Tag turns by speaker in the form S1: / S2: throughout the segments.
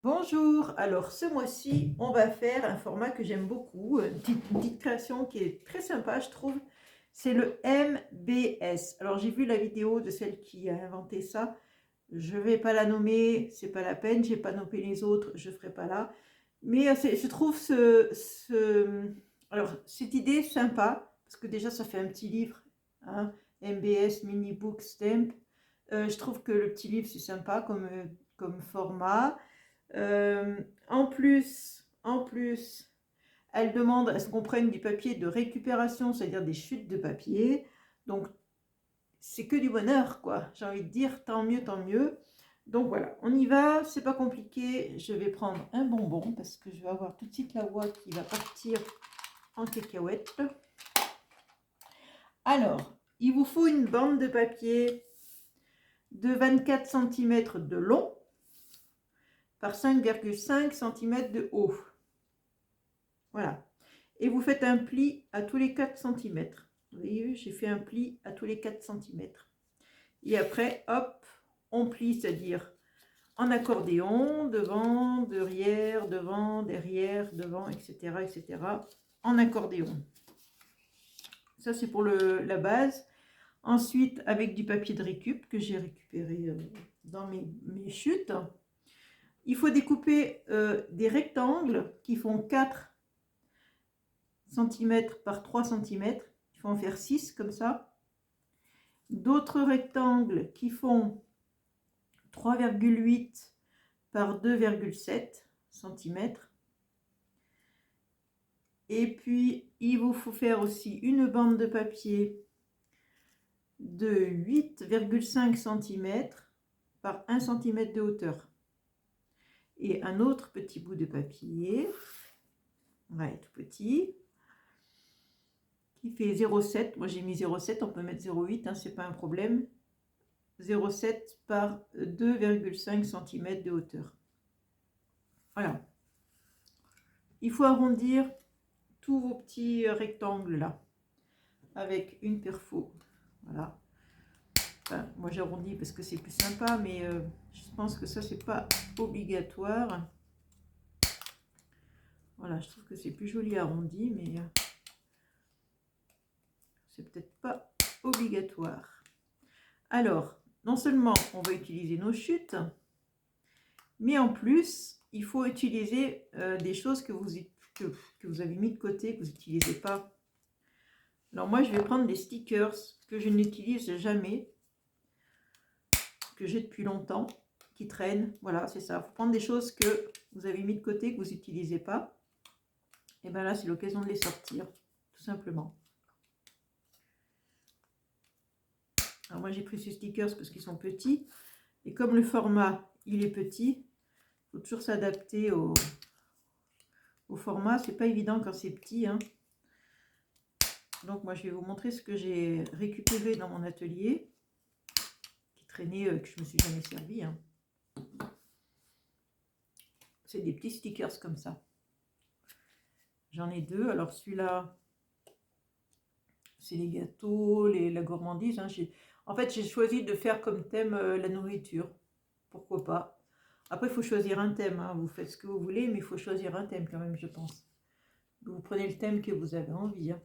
S1: Bonjour, alors ce mois-ci, on va faire un format que j'aime beaucoup, une petite création qui est très sympa, je trouve. C'est le MBS. Alors j'ai vu la vidéo de celle qui a inventé ça. Je vais pas la nommer, c'est pas la peine, j'ai pas nommé les autres, je ferai pas là. Mais je trouve alors cette idée sympa, parce que déjà ça fait un petit livre, hein, MBS Mini Book Stamp. Je trouve que le petit livre c'est sympa comme format. En plus, elle demande à ce qu'on prenne du papier de récupération, c'est-à-dire des chutes de papier. Donc, c'est que du bonheur, quoi. J'ai envie de dire, tant mieux, tant mieux. Donc voilà, on y va, c'est pas compliqué. Je vais prendre un bonbon parce que je vais avoir tout de suite la voix qui va partir en cacahuète. Alors, il vous faut une bande de papier de 24 cm de long par 5,5 cm de haut. Voilà. Et vous faites un pli à tous les 4 cm. Vous voyez, j'ai fait un pli à tous les 4 cm. Et après, hop, on plie, c'est-à-dire en accordéon, devant, derrière, devant, derrière, devant, etc., etc., en accordéon. Ça, c'est pour la base. Ensuite, avec du papier de récup que j'ai récupéré dans mes chutes, il faut découper des rectangles qui font 4 cm par 3 cm. Il faut en faire 6 comme ça. D'autres rectangles qui font 3,8 par 2,7 cm. Et puis, il vous faut faire aussi une bande de papier de 8,5 cm par 1 cm de hauteur. Et un autre petit bout de papier, ouais, tout petit, qui fait 0,7. Moi, j'ai mis 0,7, on peut mettre 0,8, hein, c'est pas un problème. 0,7 par 2,5 cm de hauteur. Voilà. Il faut arrondir tous vos petits rectangles là avec une perfo. Voilà. Enfin, moi j'arrondis parce que c'est plus sympa, mais je pense que ça c'est pas obligatoire. Voilà, je trouve que c'est plus joli arrondi, mais c'est peut-être pas obligatoire. Alors, non seulement on va utiliser nos chutes, mais en plus il faut utiliser des choses que vous avez mis de côté, que vous n'utilisez pas. Alors moi je vais prendre des stickers que je n'utilise jamais, que j'ai depuis longtemps, qui traînent. Voilà, c'est ça. Il faut prendre des choses que vous avez mis de côté, que vous n'utilisez pas. Et bien là, c'est l'occasion de les sortir, tout simplement. Alors moi, j'ai pris ces stickers parce qu'ils sont petits. Et comme le format, il est petit, il faut toujours s'adapter au format. C'est pas évident quand c'est petit, hein. Donc moi, je vais vous montrer ce que j'ai récupéré dans mon atelier, qui traînait, que je me suis jamais servi, hein. C'est des petits stickers comme ça. J'en ai deux. Alors celui-là, c'est les gâteaux, la gourmandise, hein. En fait, j'ai choisi de faire comme thème la nourriture. Pourquoi pas. Après, il faut choisir un thème, hein. Vous faites ce que vous voulez, mais il faut choisir un thème quand même, je pense. Vous prenez le thème que vous avez envie, hein.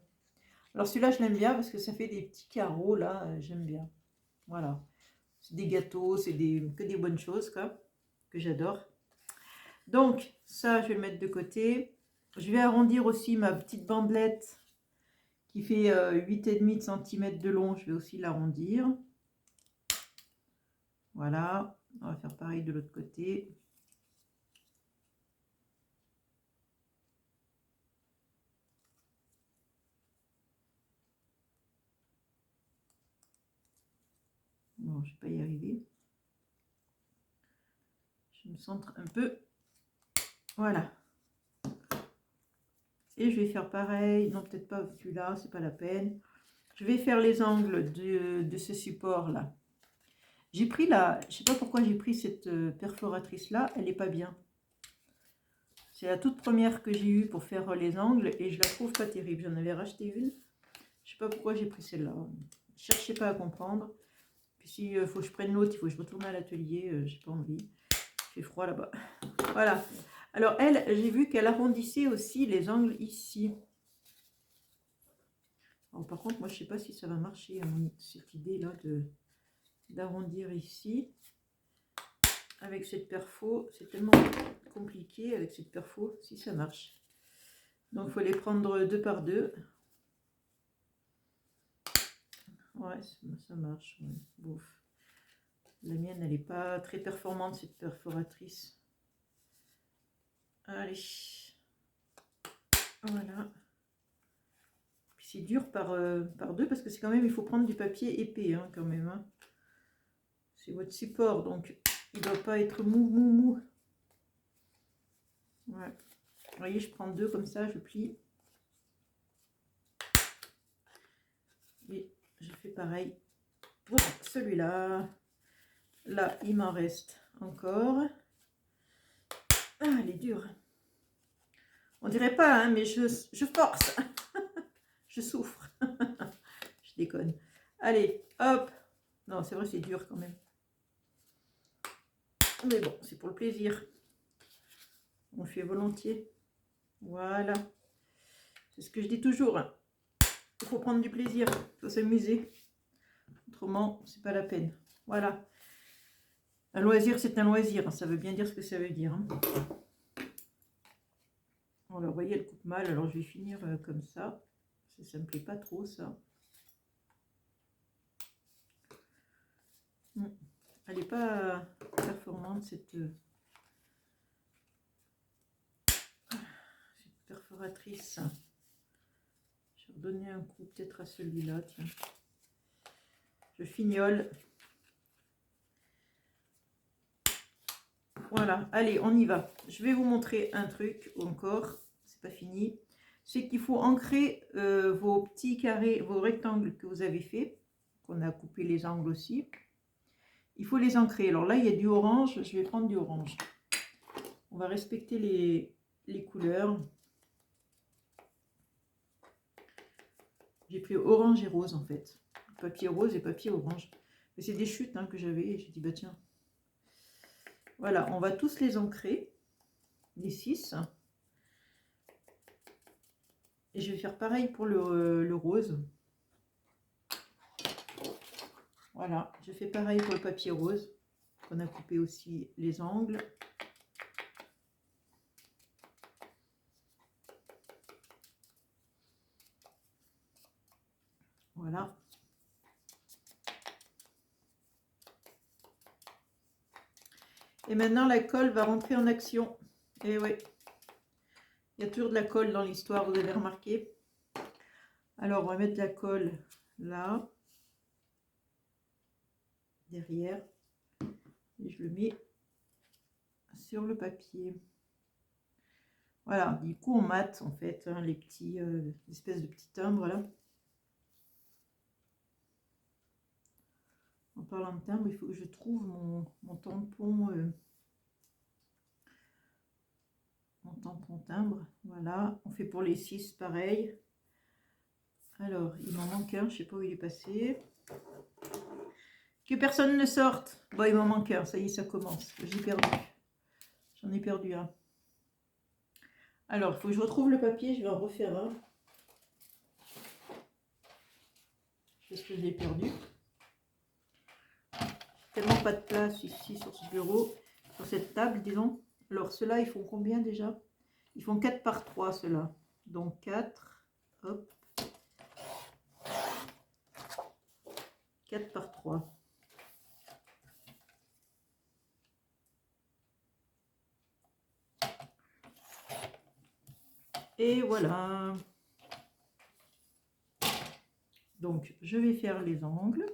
S1: Alors celui-là, je l'aime bien parce que ça fait des petits carreaux, là. J'aime bien. Voilà. C'est des gâteaux, c'est que des bonnes choses, quoi, que j'adore. Donc, ça, je vais le mettre de côté. Je vais arrondir aussi ma petite bandelette qui fait 8,5 cm de long. Je vais aussi l'arrondir. Voilà. On va faire pareil de l'autre côté. Bon, je ne vais pas y arriver. Je me centre un peu. Voilà. Et je vais faire pareil. Non, peut-être pas celui-là, c'est pas la peine. Je vais faire les angles de ce support-là. J'ai pris la... Je sais pas pourquoi j'ai pris cette perforatrice-là. Elle n'est pas bien. C'est la toute première que j'ai eue pour faire les angles. Et je la trouve pas terrible. J'en avais racheté une. Je sais pas pourquoi j'ai pris celle-là. Cherchez pas à comprendre. Puis s'il faut que je prenne l'autre, il faut que je retourne à l'atelier. J'ai pas envie. Il fait froid là-bas. Voilà. Alors elle, j'ai vu qu'elle arrondissait aussi les angles ici. Alors, par contre, moi je sais pas si ça va marcher, cette idée là d'arrondir ici. Avec cette perfo, c'est tellement compliqué avec cette perfo, si ça marche. Donc il faut les prendre 2 par 2. Ouais, ça marche. Ouais. Bouf. La mienne, elle n'est pas très performante, cette perforatrice. Allez. Voilà. C'est dur par 2 parce que c'est quand même, il faut prendre du papier épais hein, quand même. Hein. C'est votre support, donc il ne doit pas être mou. Ouais. Vous voyez, je prends 2 comme ça, je plie. Et je fais pareil pour celui-là. Là, il m'en reste encore. Ah, elle est dure. On dirait pas, hein, mais je force. Je souffre. Je déconne. Allez, hop. Non, c'est vrai, c'est dur quand même. Mais bon, c'est pour le plaisir. On le fait volontiers. Voilà. C'est ce que je dis toujours. Il faut prendre du plaisir. Il faut s'amuser. Autrement, c'est pas la peine. Voilà. Un loisir, c'est un loisir. Ça veut bien dire ce que ça veut dire. Hein. Alors, vous voyez, elle coupe mal. Alors, je vais finir comme ça. Ça me plaît pas trop, ça. Elle n'est pas performante, cette perforatrice. Je vais redonner un coup peut-être à celui-là. Tiens. Je fignole. Voilà, allez, on y va. Je vais vous montrer un truc encore. C'est pas fini. C'est qu'il faut ancrer vos petits carrés, vos rectangles que vous avez fait. Qu'on a coupé les angles aussi. Il faut les ancrer. Alors là, il y a du orange. Je vais prendre du orange. On va respecter les couleurs. J'ai pris orange et rose en fait. Papier rose et papier orange. Mais c'est des chutes hein, que j'avais et j'ai dit bah tiens. Voilà, on va tous les ancrer. Les 6. Et je vais faire pareil pour le rose. Voilà, je fais pareil pour le papier rose. On a coupé aussi les angles. Voilà. Et maintenant, la colle va rentrer en action. Et ouais, il y a toujours de la colle dans l'histoire, vous avez remarqué. Alors, on va mettre la colle là, derrière. Et je le mets sur le papier. Voilà, du coup, on mate en fait hein, les petits, espèces de petits timbres là. En parlant de timbre, il faut que je trouve mon tampon. Mon tampon timbre, voilà, on fait pour les 6 pareil. Alors, il m'en manque un, je sais pas où il est passé. Que personne ne sorte. Bon, il m'en manque un, ça y est, ça commence. J'ai perdu. J'en ai perdu un. Alors, il faut que je retrouve le papier, je vais en refaire un. Parce que je l'ai perdu. Tellement pas de place ici sur ce bureau, sur cette table, disons. Alors, ceux-là, ils font combien déjà? Ils font 4 par 3, ceux-là. Donc 4, hop. 4 par 3. Et voilà. Donc, je vais faire les angles.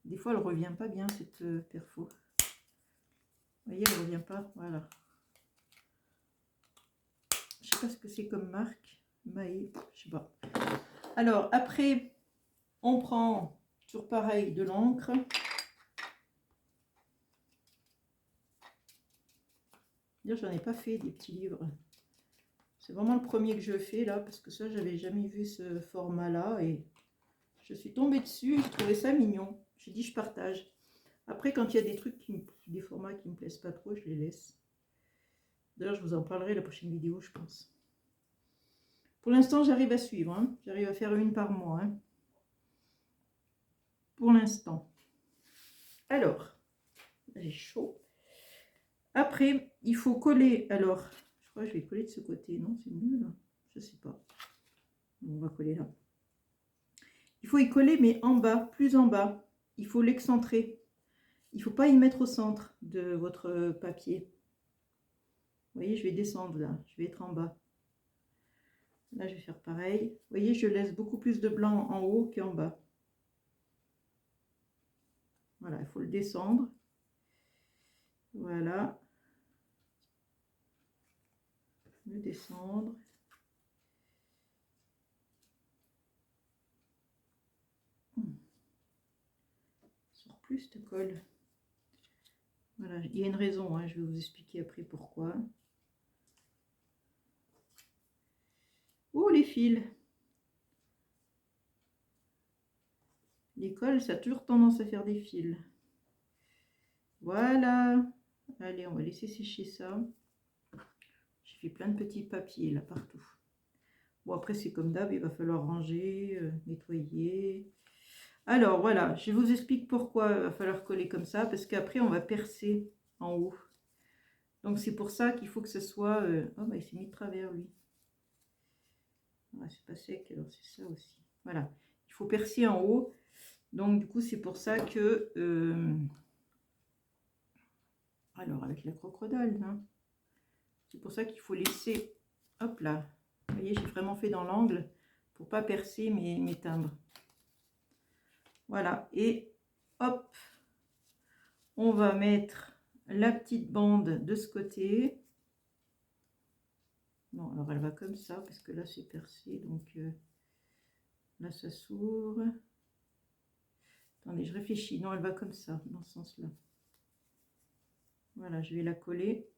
S1: Des fois, elle ne revient pas bien, cette perfo. Vous voyez, elle ne revient pas. Voilà. Je ne sais pas ce que c'est comme marque. Maï, je sais pas. Alors, après, on prend, toujours pareil, de l'encre. D'ailleurs, j'en ai pas fait des petits livres. C'est vraiment le premier que je fais là, parce que ça, j'avais jamais vu ce format-là. Et Je suis tombée dessus et je trouvais ça mignon. J'ai dit je partage. Après, quand il y a des trucs, des formats qui me plaisent pas trop, je les laisse. D'ailleurs, je vous en parlerai la prochaine vidéo, je pense. Pour l'instant, j'arrive à suivre. Hein. J'arrive à faire une par mois. Hein. Pour l'instant. Alors, j'ai chaud. Après, il faut coller. Alors, je crois que je vais coller de ce côté. Non, c'est mieux là. Je sais pas. On va coller là. Il faut y coller, mais en bas, plus en bas. Il faut l'excentrer. Il ne faut pas y mettre au centre de votre papier. Vous voyez, je vais descendre là. Je vais être en bas. Là, je vais faire pareil. Vous voyez, je laisse beaucoup plus de blanc en haut qu'en bas. Voilà, il faut le descendre. Voilà. Le descendre. Sort plus cette colle. Voilà, il y a une raison, hein, je vais vous expliquer après pourquoi. Oh, les fils. Les colles, ça a toujours tendance à faire des fils. Voilà. Allez, on va laisser sécher ça. J'ai fait plein de petits papiers là partout. Bon, après, c'est comme d'hab, il va falloir ranger, nettoyer. Alors, voilà, je vous explique pourquoi il va falloir coller comme ça. Parce qu'après, on va percer en haut. Donc, c'est pour ça qu'il faut que ce soit... Oh, bah, il s'est mis de travers, lui. Ouais, c'est pas sec, alors c'est ça aussi. Voilà, il faut percer en haut. Donc, du coup, c'est pour ça que... Alors, avec la crocodile, hein, c'est pour ça qu'il faut laisser... Hop là. Vous voyez, j'ai vraiment fait dans l'angle pour pas percer mes timbres. Voilà, et hop, on va mettre la petite bande de ce côté. Non, alors elle va comme ça, parce que là c'est percé, donc là ça s'ouvre. Attendez, je réfléchis. Non, elle va comme ça, dans ce sens-là. Voilà, je vais la coller.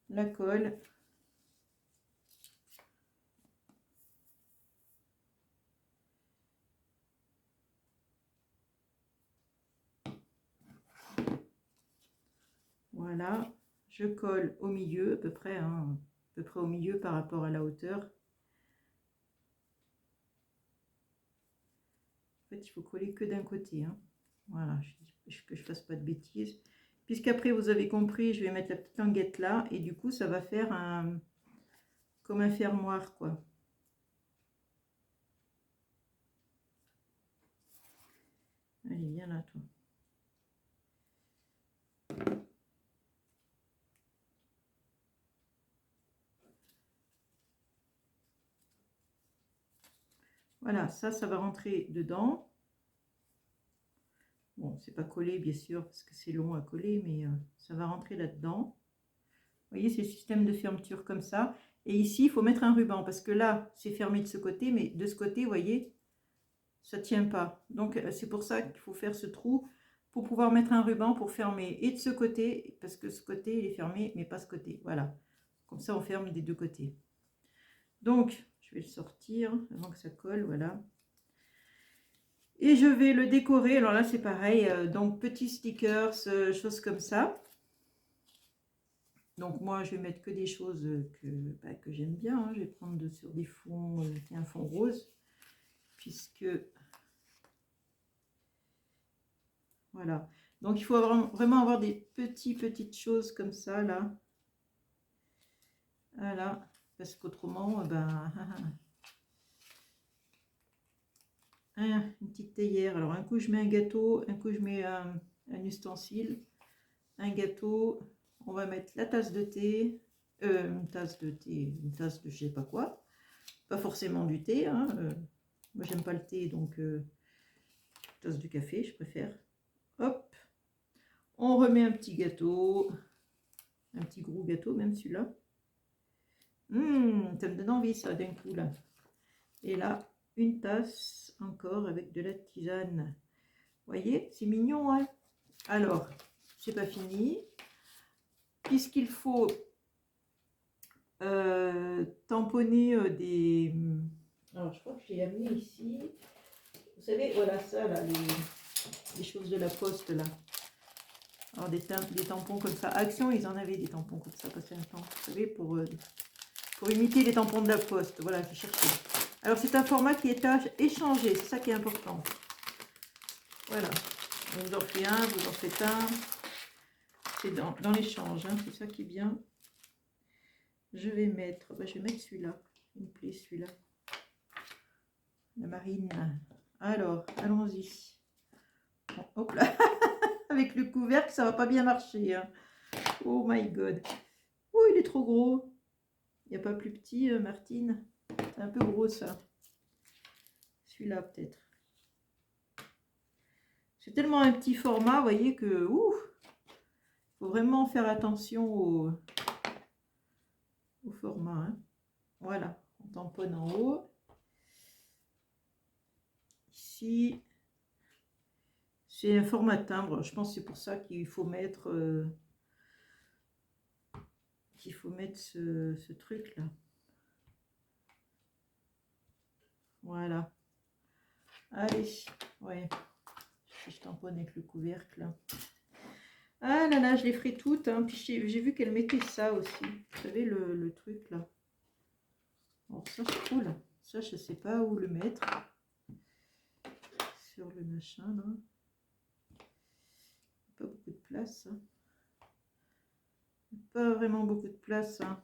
S1: La colle. Voilà, je colle au milieu à peu près, hein, à peu près au milieu par rapport à la hauteur. En fait, il faut coller que d'un côté. Hein. Voilà, que je fasse pas de bêtises. Puisqu'après, vous avez compris, je vais mettre la petite languette là. Et du coup, ça va faire un comme un fermoir, quoi. Allez, viens là, toi. Voilà, ça va rentrer dedans. Bon, c'est pas collé, bien sûr, parce que c'est long à coller, mais ça va rentrer là-dedans. Vous voyez, c'est le système de fermeture comme ça. Et ici, il faut mettre un ruban, parce que là, c'est fermé de ce côté, mais de ce côté, vous voyez, ça ne tient pas. Donc, c'est pour ça qu'il faut faire ce trou, pour pouvoir mettre un ruban pour fermer. Et de ce côté, parce que ce côté, il est fermé, mais pas ce côté. Voilà. Comme ça, on ferme des deux côtés. Donc, je vais le sortir avant que ça colle, voilà. Et je vais le décorer. Alors là, c'est pareil. Donc, petits stickers, choses comme ça. Donc, moi, je vais mettre que des choses que j'aime bien. Hein. Je vais prendre sur des fonds, un fond rose. Puisque... Voilà. Donc, il faut vraiment avoir des petites choses comme ça, là. Voilà. Parce qu'autrement, ben... une petite théière. Alors, un coup, je mets un gâteau. Un coup, je mets un ustensile. Un gâteau. On va mettre la tasse de thé. Une tasse de thé. Une tasse de je sais pas quoi. Pas forcément du thé. Hein, moi, j'aime pas le thé, donc... tasse de café, je préfère. Hop. On remet un petit gâteau. Un petit gros gâteau, même celui-là. Ça me donne envie, ça, d'un coup, là. Et là, une tasse encore avec de la tisane. Vous voyez, c'est mignon, hein. Alors, c'est pas fini. Puisqu'il faut tamponner Alors, je crois que j'ai amené ici. Vous savez, voilà ça, là, les choses de la poste, là. Alors, des tampons comme ça. Action, ils en avaient des tampons comme ça, passé un temps. Vous savez, pour imiter les tampons de la poste. Voilà, j'ai cherché. Alors, c'est un format qui est à échanger. C'est ça qui est important. Voilà. On vous en fait un, vous en faites un. C'est dans l'échange, hein, c'est ça qui est bien. Je vais mettre celui-là. Il me plaît celui-là. La marine. Alors, allons-y. Bon, hop là. Avec le couvercle, ça va pas bien marcher. Hein. Oh my god. Oh, il est trop gros. Il n'y a pas plus petit, Martine. C'est un peu gros ça. Celui-là peut-être. C'est tellement un petit format, vous voyez que... Ouh, faut vraiment faire attention au format. Hein. Voilà, on tamponne en haut. Ici, c'est un format timbre. Je pense que c'est pour ça qu'il faut mettre, ce truc-là. Voilà. Allez, ouais. Je tamponne avec le couvercle. Ah là là, je les ferai toutes. Hein. Puis j'ai vu qu'elle mettait ça aussi. Vous savez, le truc là. Alors ça, c'est cool. Ça, je sais pas où le mettre. Sur le machin là. Pas beaucoup de place. Hein. Pas vraiment beaucoup de place. Hein.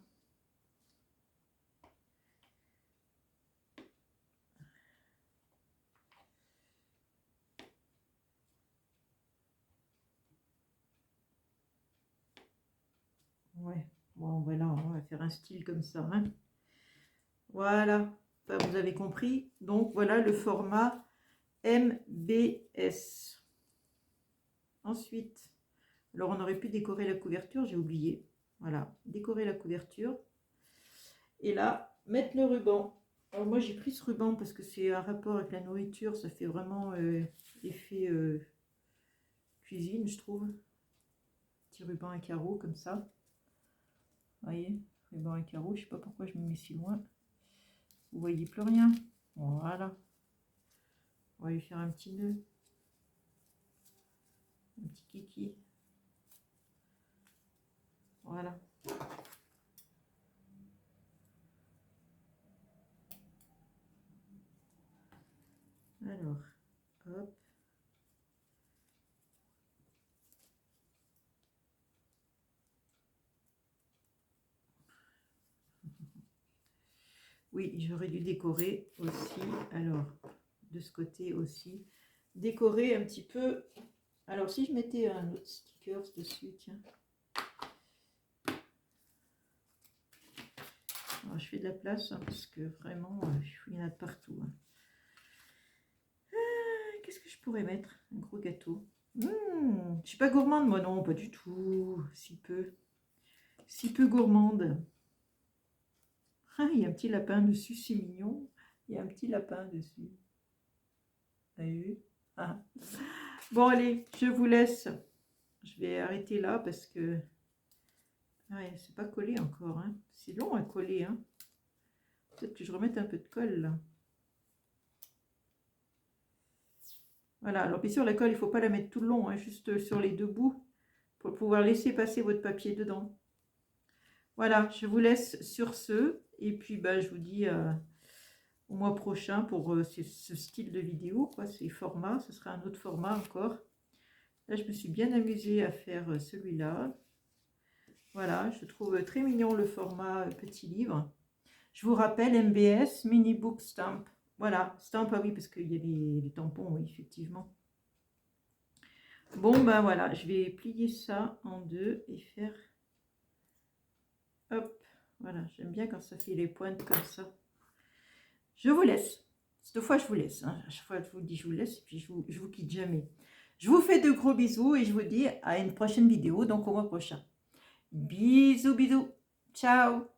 S1: Ouais, bon voilà, on va faire un style comme ça. Hein. Voilà, enfin, vous avez compris. Donc voilà le format MBS. Ensuite, alors on aurait pu décorer la couverture, j'ai oublié. Voilà, décorer la couverture. Et là, mettre le ruban. Alors moi j'ai pris ce ruban parce que c'est un rapport avec la nourriture, ça fait vraiment effet cuisine, je trouve. Petit ruban à carreaux comme ça. Vous voyez, ruban à carreaux, je sais pas pourquoi je me mets si loin. Vous voyez plus rien. Voilà. On va lui faire un petit nœud. Un petit kiki. Voilà. Alors, hop. Oui, j'aurais dû décorer aussi. Alors, de ce côté aussi. Décorer un petit peu. Alors, si je mettais un autre sticker dessus, tiens. Alors, je fais de la place hein, parce que vraiment, il y en a de partout. Hein. Qu'est-ce que je pourrais mettre? Un gros gâteau. Je suis pas gourmande, moi, non, pas du tout. Si peu. Si peu gourmande. Ah, il y a un petit lapin dessus, c'est mignon. Il y a un petit lapin dessus. Vous avez vu? Ah. Bon, allez, je vous laisse. Je vais arrêter là parce que... Ouais, c'est pas collé encore. Hein. C'est long à coller. Hein. Peut-être que je remette un peu de colle là. Voilà, alors bien sûr la colle, il ne faut pas la mettre tout le long, hein, juste sur les deux bouts pour pouvoir laisser passer votre papier dedans. Voilà, je vous laisse sur ce et puis bah, je vous dis au mois prochain pour ce style de vidéo, quoi, ces formats, ce sera un autre format encore. Là, je me suis bien amusée à faire celui-là. Voilà, je trouve très mignon le format petit livre. Je vous rappelle MBS, Mini Book Stamp. Voilà, stamp, ah oui, parce qu'il y a les tampons, oui, effectivement. Bon, ben voilà, je vais plier ça en deux et faire... Hop, voilà, j'aime bien quand ça fait les pointes comme ça. Je vous laisse. Cette fois, je vous laisse. Hein. À chaque fois, je vous dis je vous laisse et puis je vous quitte jamais. Je vous fais de gros bisous et je vous dis à une prochaine vidéo, donc au mois prochain. Bisous, bisous. Ciao.